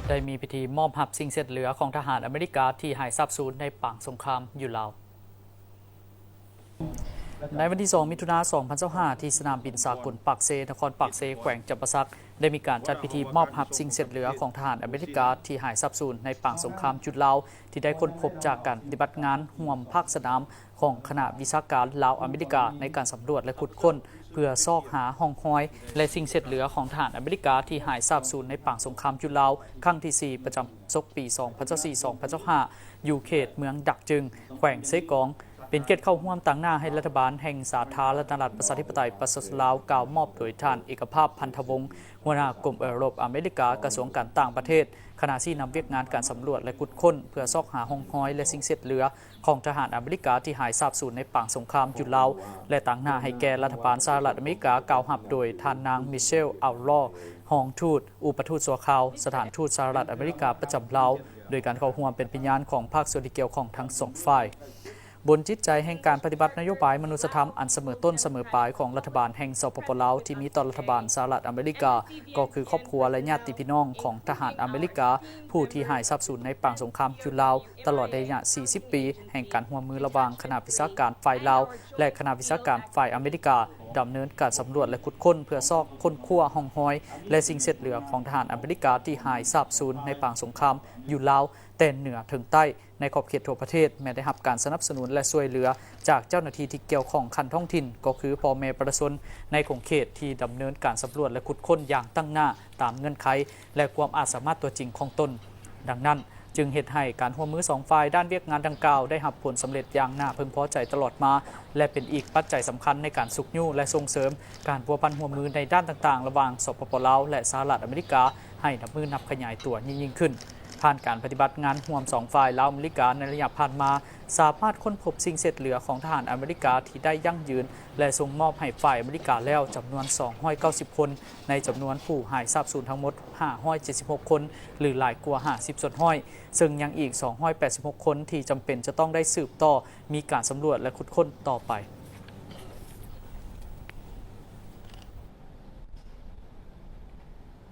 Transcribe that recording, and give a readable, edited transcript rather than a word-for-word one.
ได้มีพิธีมอบหับสิ่งเสร็จเหลือของทหารอเมริกาที่หายสาบสูญในป่างสงครามอยู่ลาวในวันที่ 2 มิถุนายน 2025 ที่สนามบินสากลปากเซนครปากเซแขวงจำปาสักได้มีการจัดพิธีมอบหับสิ่งเสร็จเหลือของทหารอเมริกาที่หายสาบสูญในป่างสงครามจุดลาวที่ได้ค้นพบจากการปฏิบัติงานห่วมภาคสนามของคณะวิชาการลาวอเมริกาในการสำรวจและขุดค้นเพื่อซอกหาห้องห้อยและสิ่งเสร็จเหลือของทหารอเมริกาที่หายสาบสูญในป่างสงครามจุดลาวครั้งที่ 4 ประจำศกปี 2024-2025 อยู่เขตเมืองดักจึงแขวงเซกองเป็นเกตเข้าร่วมตั้งหน้าให้รัฐบาลแห่งสาธารณรัฐประชาธิปไตยประชาชนลาวกล่าวมอบโดยท่านเอกภาพพันธวงศ์หัวหน้ากรมเอโรปอเมริกากระทรวงการต่างประเทศขณะที่นำเวียกงานการสำรวจและขุดค้นเพื่อซอกหาห้องห้อยและสิ่งเสร็จเหลือของทหารอเมริกาที่หายสาบสูญในป่างสงครามจุดลาวและตั้งหน้าให้แก่รัฐบาลสหรัฐอเมริกากล่าวหับโดยท่านนางมิเชลอัลลอห้องทูตอุปทูตสัวคาวสถานทูตสหรัฐอเมริกาประจำลาวโดยการเข้าร่วมเป็นพยานของภาคส่วนที่เกี่ยวข้องทั้งสองฝ่ายบนจิตใจแห่งการปฏิบัตินโยบายมนุษยธรรมอันเสมอต้นเสมอปลายของรัฐบาลแห่งสปปลาวที่มีต่อรัฐบาลสหรัฐอเมริกาก็คือครอบครัวและญาติพี่น้องของทหารอเมริกาผู้ที่หายสาบสูญในป่างสงครามจุดลาวตลอดระยะ 40 ปีแห่งการร่วมมือระหว่างคณะวิชาการฝ่ายลาวและคณะวิชาการฝ่ายอเมริกาดำเนินการสำรวจและขุดค้นเพื่อซอกค้นคว้าห้องห้อยและสิ่งเสร็จเหลือของทหารอเมริกาที่หายสาบสูญในป่างสงครามอยู่ลาวแต่เหนือถึงใต้ในขอบเขตทั่วประเทศแม้ได้รับการสนับสนุนและช่วยเหลือจากเจ้าหน้าที่ที่เกี่ยวข้องคันท้องถิ่นก็คือพ่อแม่ประชาชนในของเขตที่ดำเนินการสำรวจและขุดค้นอย่างตั้งหน้าตามเงื่อนไขและความอาจสามารถตัวจริงของตนดังนั้นจึงเหตุให้การร่วมมือ2ฝ่ายด้านเวียกงานดังกล่าวได้รับผลสำเร็จอย่างน่าพึงพอใจตลอดมาและเป็นอีกปัจจัยสำคัญในการสุขยู่และส่งเสริมการพัวพันร่วมมือในด้านต่างๆระหว่างสปปลาวและสหรัฐอเมริกาให้นับมือนับขยายตัวยิ่งขึ้นผ่านการปฏิบัติงานร่วม2ฝ่ายลาวอเมริกาในระยะผ่านมาสามารถค้นพบสิ่งเศษเหลือของทหารอเมริกาที่ได้ยั่งยืนและส่งมอบให้ฝ่ายอเมริกาแล้วจำนวน290คนในจำนวนผู้หายสาบสูญทั้งหมด576คนหรือหลายกว่า50ส่วนห้อยซึ่งยังอีก286คนที่จำเป็นจะต้องได้สืบต่อมีการสำรวจและขุดค้นต่อไป